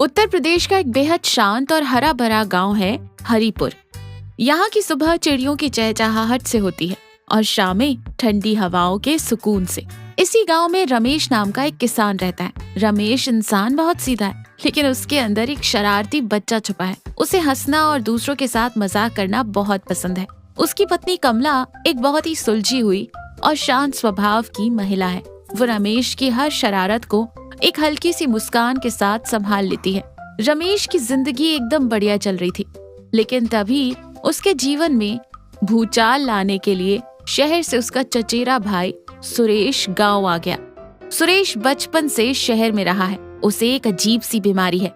उत्तर प्रदेश का एक बेहद शांत और हरा भरा गांव है हरिपुर। यहाँ की सुबह चिड़ियों की चहचहाहट से होती है और शामें ठंडी हवाओं के सुकून से। इसी गांव में रमेश नाम का एक किसान रहता है। रमेश इंसान बहुत सीधा है, लेकिन उसके अंदर एक शरारती बच्चा छुपा है। उसे हंसना और दूसरों के साथ मजाक करना बहुत पसंद है। उसकी पत्नी कमला एक बहुत ही सुलझी हुई और शांत स्वभाव की महिला है। वो रमेश की हर शरारत को एक हल्की सी मुस्कान के साथ संभाल लेती है। रमेश की जिंदगी एकदम बढ़िया चल रही थी, लेकिन तभी उसके जीवन में भूचाल लाने के लिए शहर से उसका चचेरा भाई सुरेश गांव आ गया। सुरेश बचपन से शहर में रहा है। उसे एक अजीब सी बीमारी है,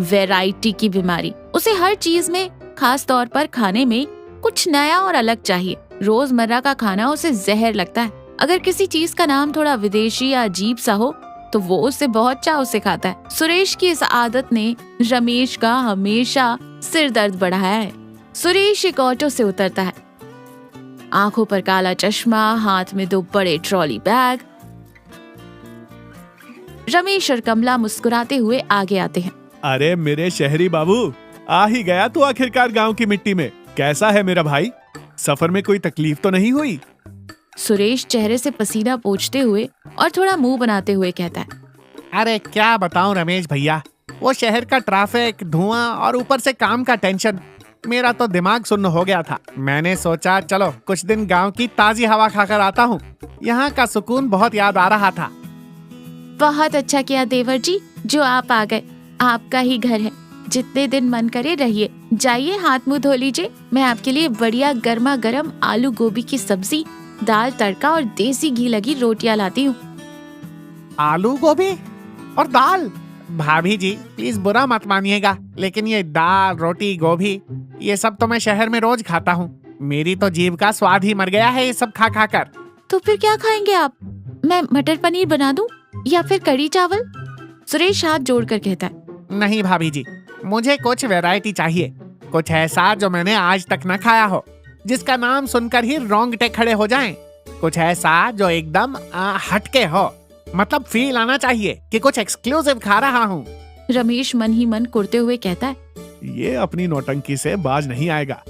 वैरायटी की बीमारी। उसे हर चीज में, खास तौर पर खाने में कुछ नया और अलग चाहिए। रोजमर्रा का खाना उसे जहर लगता है। अगर किसी चीज का नाम थोड़ा विदेशी या अजीब सा हो तो वो उसे बहुत चाव से खाता है। सुरेश की इस आदत ने रमेश का हमेशा सिर दर्द बढ़ाया है। सुरेश एक ऑटो से उतरता है, आंखों पर काला चश्मा, हाथ में 2 बड़े ट्रॉली बैग। रमेश और कमला मुस्कुराते हुए आगे आते हैं। अरे मेरे शहरी बाबू, आ ही गया तू आखिरकार गांव की मिट्टी में। कैसा है मेरा भाई? सफर में कोई तकलीफ तो नहीं हुई? सुरेश चेहरे से पसीना पोंछते हुए और थोड़ा मुंह बनाते हुए कहता है। अरे क्या बताऊं रमेश भैया, वो शहर का ट्रैफिक, धुआं और ऊपर से काम का टेंशन, मेरा तो दिमाग सुन्न हो गया था। मैंने सोचा चलो कुछ दिन गांव की ताजी हवा खाकर आता हूँ। यहाँ का सुकून बहुत याद आ रहा था। बहुत अच्छा किया देवर जी, जो आप आ गए। आपका ही घर है, जितने दिन मन करे रहिए। जाइए, हाथ मुंह धो लीजिए। मैं आपके लिए बढ़िया गर्मा गर्म आलू गोभी की सब्जी, दाल तड़का और देसी घी लगी रोटियां लाती हूँ। आलू गोभी और दाल? भाभी जी प्लीज बुरा मत मानिएगा, लेकिन ये दाल, रोटी, गोभी, ये सब तो मैं शहर में रोज खाता हूँ। मेरी तो जीभ का स्वाद ही मर गया है ये सब खा खा कर। तो फिर क्या खाएंगे आप? मैं मटर पनीर बना दूं या फिर कढ़ी चावल? सुरेश हाथ जोड़कर कहता है। नहीं भाभी जी, मुझे कुछ वैरायटी चाहिए। कुछ ऐसा जो मैंने आज तक न खाया हो, जिसका नाम सुनकर ही रोंगटे खड़े हो जाएं। कुछ ऐसा जो एकदम हटके हो, मतलब फील आना चाहिए कि कुछ एक्सक्लूसिव खा रहा हूँ। रमेश मन ही मन कुड़ते हुए कहता है। ये अपनी नौटंकी से बाज नहीं आएगा।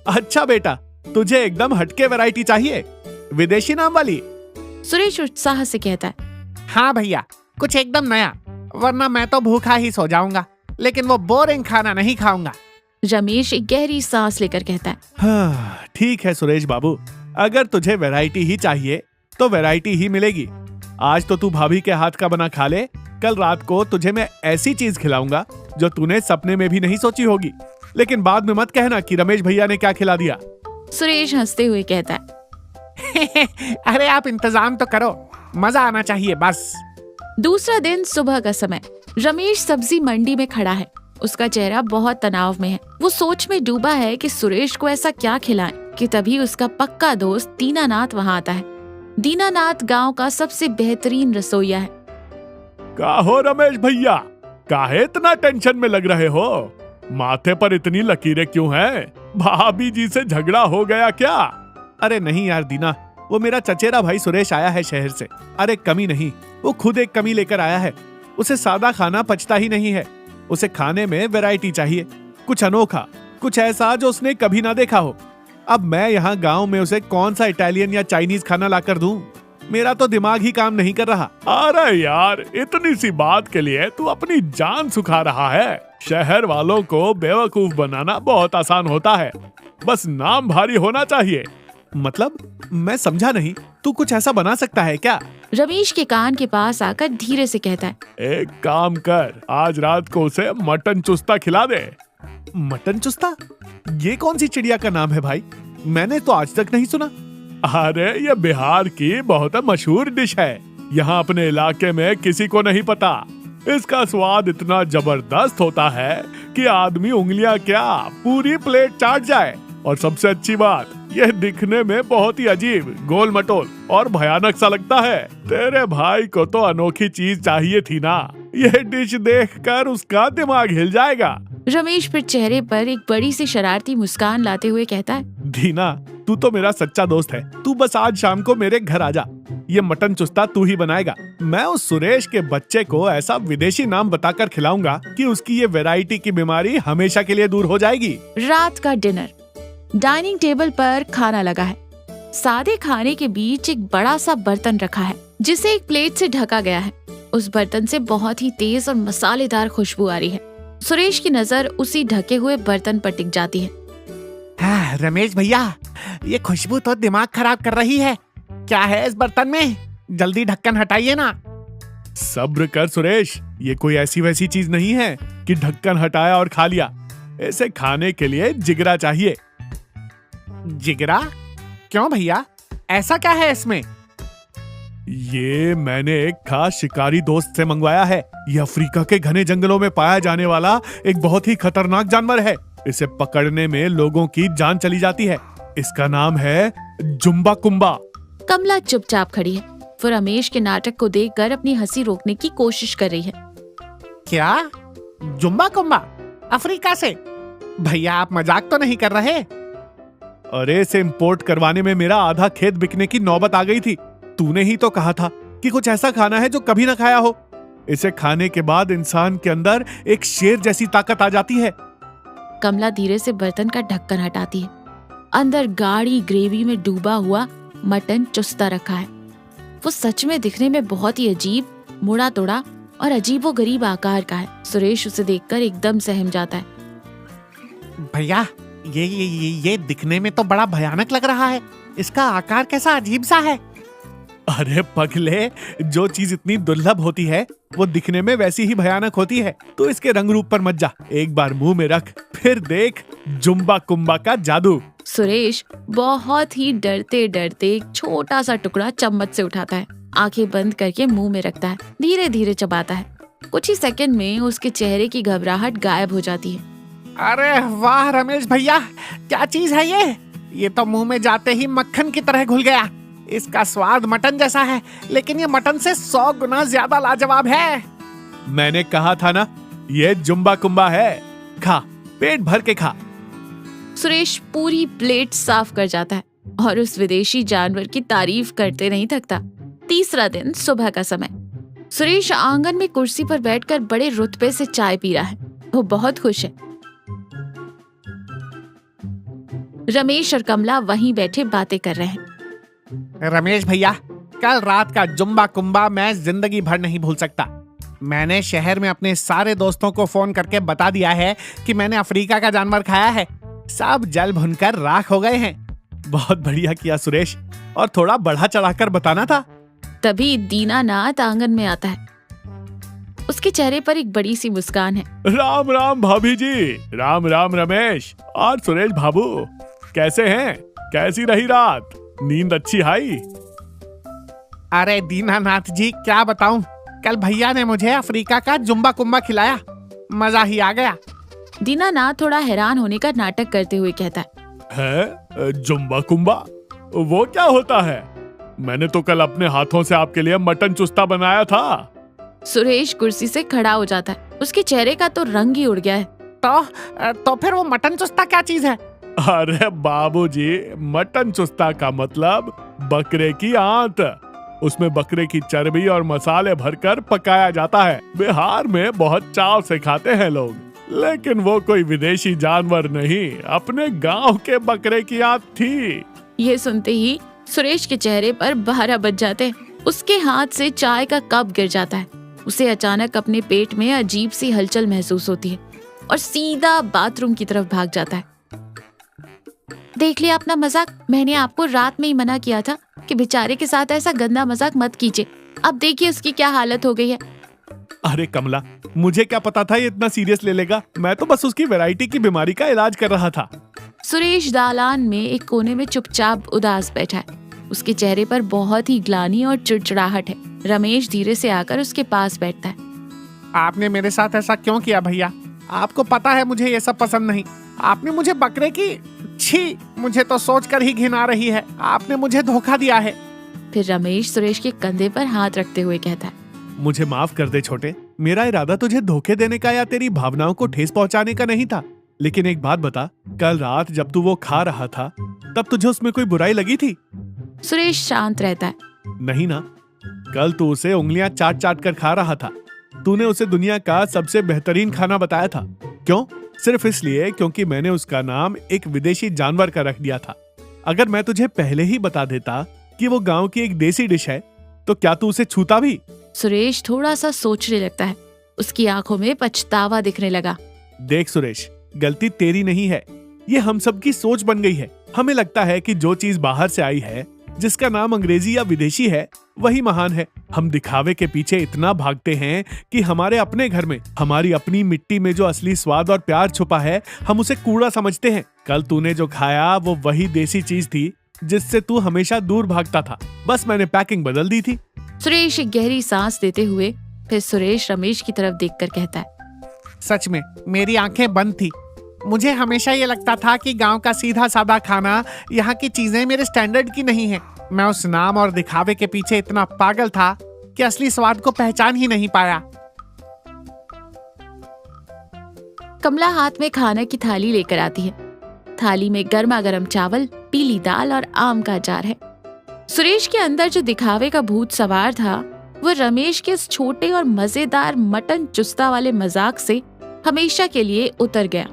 अच्छा बेटा, तुझे एकदम हटके वैरायटी चाहिए, विदेशी नाम वाली? सुरेश उत्साह से कहता है। हाँ भैया, कुछ एकदम नया, वरना मैं तो भूखा ही सो जाऊंगा, लेकिन वो बोरिंग खाना नहीं खाऊंगा। रमेश एक गहरी सांस लेकर कहता है। हाँ, ठीक है सुरेश बाबू, अगर तुझे वैरायटी ही चाहिए तो वैरायटी ही मिलेगी। आज तो तू भाभी के हाथ का बना खा ले, कल रात को तुझे मैं ऐसी चीज खिलाऊंगा जो तूने सपने में भी नहीं सोची होगी। लेकिन बाद में मत कहना कि रमेश भैया ने क्या खिला दिया। सुरेश हंसते हुए कहता है। अरे आप इंतजाम तो करो, मजा आना चाहिए बस। दूसरा दिन सुबह का समय। रमेश सब्जी मंडी में खड़ा है। उसका चेहरा बहुत तनाव में है। वो सोच में डूबा है कि सुरेश को ऐसा क्या खिलाएं कि तभी उसका पक्का दोस्त दीनानाथ वहाँ आता है। दीनानाथ गांव का सबसे बेहतरीन रसोइया है। का हो रमेश भैया, काहे इतना टेंशन में लग रहे हो? माथे पर इतनी लकीरें क्यों हैं? भाभी जी से झगड़ा हो गया क्या? अरे नहीं यार दीना, वो मेरा चचेरा भाई सुरेश आया है शहर से। अरे कमी नहीं, वो खुद एक कमी लेकर आया है। उसे सादा खाना पचता ही नहीं है। उसे खाने में वैरायटी चाहिए, कुछ अनोखा, कुछ ऐसा जो उसने कभी ना देखा हो। अब मैं यहाँ गांव में उसे कौन सा इटालियन या चाइनीज खाना लाकर दूं? मेरा तो दिमाग ही काम नहीं कर रहा। अरे यार, इतनी सी बात के लिए तू अपनी जान सुखा रहा है। शहर वालों को बेवकूफ बनाना बहुत आसान होता है, बस नाम भारी होना चाहिए। मतलब मैं समझा नहीं, तू कुछ ऐसा बना सकता है क्या? रमेश के कान के पास आकर धीरे से कहता है। एक काम कर, आज रात को उसे मटन चुस्ता खिला दे। मटन चुस्ता? ये कौन सी चिड़िया का नाम है भाई? मैंने तो आज तक नहीं सुना। अरे ये बिहार की बहुत मशहूर डिश है। यहाँ अपने इलाके में किसी को नहीं पता। इसका स्वाद इतना जबरदस्त होता है कि आदमी उंगलियां क्या पूरी प्लेट चाट जाए। और सबसे अच्छी बात, यह दिखने में बहुत ही अजीब, गोल मटोल और भयानक सा लगता है। तेरे भाई को तो अनोखी चीज चाहिए थी ना। यह डिश देखकर उसका दिमाग हिल जाएगा। रमेश फिर चेहरे पर एक बड़ी सी शरारती मुस्कान लाते हुए कहता है। दीना, तू तो मेरा सच्चा दोस्त है। तू बस आज शाम को मेरे घर आ जा। ये मटन चुस्ता तू ही बनाएगा। मैं उस सुरेश के बच्चे को ऐसा विदेशी नाम बताकर खिलाऊंगा कि उसकी ये वैरायटी की बीमारी हमेशा के लिए दूर हो जाएगी। रात का डिनर। डाइनिंग टेबल पर खाना लगा है। सादे खाने के बीच एक बड़ा सा बर्तन रखा है जिसे एक प्लेट से ढका गया है। उस बर्तन से बहुत ही तेज और मसालेदार खुशबू आ रही है। सुरेश की नजर उसी ढके हुए बर्तन पर टिक जाती है। हाँ, रमेश भैया, ये खुशबू तो दिमाग खराब कर रही है। क्या है इस बर्तन में? जल्दी ढक्कन हटाइए ना। सब्र कर सुरेश, ये कोई ऐसी वैसी चीज नहीं है कि ढक्कन हटाया और खा लिया। इसे खाने के लिए जिगरा चाहिए। जिगरा? क्यों भैया, ऐसा क्या है इसमें? ये मैंने एक खास शिकारी दोस्त से मंगवाया है। ये अफ्रीका के घने जंगलों में पाया जाने वाला एक बहुत ही खतरनाक जानवर है। इसे पकड़ने में लोगों की जान चली जाती है। इसका नाम है जुम्बा कुम्बा। कमला चुपचाप खड़ी है। वो रमेश के नाटक को देखकर अपनी हंसी रोकने की कोशिश कर रही है। क्या? जुम्बा कुम्बा? अफ्रीका से? भैया, आप मजाक तो नहीं कर रहे? अरे, इसे इंपोर्ट करवाने में मेरा आधा खेत बिकने की नौबत आ गई थी। तूने ही तो कहा था कि कुछ ऐसा खाना है जो कभी ना खाया हो। इसे खाने के बाद इंसान के अंदर एक शेर जैसी ताकत आ जाती है। कमला धीरे से बर्तन का ढक्कन हटाती है। अंदर गाढ़ी ग्रेवी में डूबा हुआ मटन चुस्ता रखा है। वो सच में दिखने में बहुत ही अजीब, मुड़ा तोड़ा और अजीबोगरीब आकार का है। सुरेश उसे देखकर एकदम सहम जाता है। भैया, ये दिखने में तो बड़ा भयानक लग रहा है। इसका आकार कैसा अजीब सा है। अरे पगले, जो चीज इतनी दुर्लभ होती है वो दिखने में वैसी ही भयानक होती है। तो इसके रंग रूप पर मत जा, एक बार मुंह में रख, फिर देख जुम्बा कुम्बा का जादू। सुरेश बहुत ही डरते डरते एक छोटा सा टुकड़ा चम्मच से उठाता है, आंखें बंद करके मुंह में रखता है, धीरे धीरे चबाता है। कुछ ही सेकंड में उसके चेहरे की घबराहट गायब हो जाती है। अरे वाह रमेश भैया, क्या चीज है ये? ये तो मुंह में जाते ही मक्खन की तरह घुल गया। इसका स्वाद मटन जैसा है, लेकिन ये मटन से 100 गुना ज्यादा लाजवाब है। मैंने कहा था ना, ये जुम्बा कुम्बा है। खा, पेट भर के खा। सुरेश पूरी प्लेट साफ कर जाता है और उस विदेशी जानवर की तारीफ करते नहीं थकता। तीसरा दिन, सुबह का समय। सुरेश आंगन में कुर्सी पर बैठकर बड़े रुतबे से चाय पी रहा है। वो बहुत खुश है। रमेश और कमला वहीं बैठे बातें कर रहे हैं। रमेश भैया, कल रात का जुम्बा कुम्बा मैं जिंदगी भर नहीं भूल सकता। मैंने शहर में अपने सारे दोस्तों को फोन करके बता दिया है कि मैंने अफ्रीका का जानवर खाया है। सब जल भुनकर राख हो गए हैं। बहुत बढ़िया किया सुरेश, और थोड़ा बढ़ा चढ़ाकर बताना था। तभी दीनानाथ आंगन में आता है। उसके चेहरे पर एक बड़ी सी मुस्कान है। राम राम भाभी जी। राम राम रमेश और सुरेश बाबू, कैसे हैं? कैसी रही रात? नींद अच्छी आई? अरे दीनानाथ जी, क्या बताऊं, कल भैया ने मुझे अफ्रीका का जुम्बा कुम्बा खिलाया। मजा ही आ गया। दीनानाथ थोड़ा हैरान होने का नाटक करते हुए कहता है जुम्बा कुम्बा? वो क्या होता है? मैंने तो कल अपने हाथों से आपके लिए मटन चुस्ता बनाया था। सुरेश कुर्सी से खड़ा हो जाता है। उसके चेहरे का तो रंग ही उड़ गया है। तो फिर वो मटन चुस्ता क्या चीज है? अरे बाबूजी, मटन चुस्ता का मतलब बकरे की आंत। उसमें बकरे की चर्बी और मसाले भरकर पकाया जाता है। बिहार में बहुत चाव से खाते हैं लोग, लेकिन वो कोई विदेशी जानवर नहीं, अपने गांव के बकरे की आंत थी। ये सुनते ही सुरेश के चेहरे पर 12 बज जाते। उसके हाथ से चाय का कप गिर जाता है। उसे अचानक अपने पेट में अजीब सी हलचल महसूस होती है और सीधा बाथरूम की तरफ भाग जाता है। देख लिया अपना मजाक? मैंने आपको रात में ही मना किया था कि बेचारे के साथ ऐसा गंदा मजाक मत कीजिए। अब देखिए उसकी क्या हालत हो गई है। अरे कमला, मुझे क्या पता था ये इतना सीरियस ले लेगा। मैं तो बस उसकी वैरायटी की बीमारी का इलाज कर रहा था। सुरेश दालान में एक कोने में चुपचाप उदास बैठा है। उसके चेहरे पर बहुत ही ग्लानि और चिड़चिड़ाहट है। रमेश धीरे से आकर उसके पास बैठता है। आपने मेरे साथ ऐसा क्यों किया भैया? आपको पता है मुझे ये सब पसंद नहीं। आपने मुझे बकरे की, छी, मुझे तो सोचकर ही घिन आ रही है। आपने मुझे धोखा दिया है। फिर रमेश सुरेश के कंधे पर हाथ रखते हुए कहता है, मुझे माफ कर दे छोटे। मेरा इरादा तुझे धोखे देने का या तेरी भावनाओं को ठेस पहुंचाने का नहीं था। लेकिन एक बात बता, कल रात जब तू वो खा रहा था तब तुझे उसमें कोई बुराई लगी थी? सुरेश शांत रहता है। नहीं ना, कल तू उसे उंगलियां चाट चाट कर खा रहा था। तूने उसे दुनिया का सबसे बेहतरीन खाना बताया था। क्यों? सिर्फ इसलिए क्योंकि मैंने उसका नाम एक विदेशी जानवर का रख दिया था। अगर मैं तुझे पहले ही बता देता कि वो गांव की एक देसी डिश है, तो क्या तू उसे छूता भी? सुरेश थोड़ा सा सोचने लगता है। उसकी आंखों में पछतावा दिखने लगा। देख सुरेश, गलती तेरी नहीं है, ये हम सब की सोच बन गई है। हमें लगता है कि जो चीज बाहर से आई है, जिसका नाम अंग्रेजी या विदेशी है, वही महान है। हम दिखावे के पीछे इतना भागते हैं कि हमारे अपने घर में, हमारी अपनी मिट्टी में जो असली स्वाद और प्यार छुपा है, हम उसे कूड़ा समझते हैं। कल तूने जो खाया वो वही देसी चीज थी जिससे तू हमेशा दूर भागता था। बस मैंने पैकिंग बदल दी थी। सुरेश एक गहरी सांस लेते हुए फिर सुरेश रमेश की तरफ देखकर कहता है, सच में मेरी आंखें बंद थी। मुझे हमेशा ये लगता था कि गांव का सीधा सादा खाना, यहाँ की चीजें मेरे स्टैंडर्ड की नहीं है। मैं उस नाम और दिखावे के पीछे इतना पागल था कि असली स्वाद को पहचान ही नहीं पाया। कमला हाथ में खाने की थाली लेकर आती है। थाली में गर्मा गर्म चावल, पीली दाल और आम का अचार है। सुरेश के अंदर जो दिखावे का भूत सवार था, वो रमेश के इस छोटे और मजेदार मटन चुस्ता वाले मजाक से हमेशा के लिए उतर गया।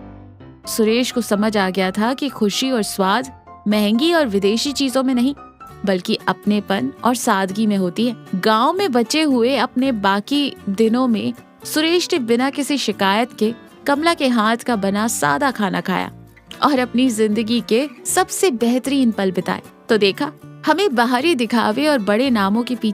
सुरेश को समझ आ गया था कि खुशी और स्वाद महंगी और विदेशी चीजों में नहीं, बल्कि अपनेपन और सादगी में होती है। गांव में बचे हुए अपने बाकी दिनों में सुरेश ने बिना किसी शिकायत के कमला के हाथ का बना सादा खाना खाया और अपनी जिंदगी के सबसे बेहतरीन पल बिताए। तो देखा, हमें बाहरी दिखावे और बड़े नामों के पीछे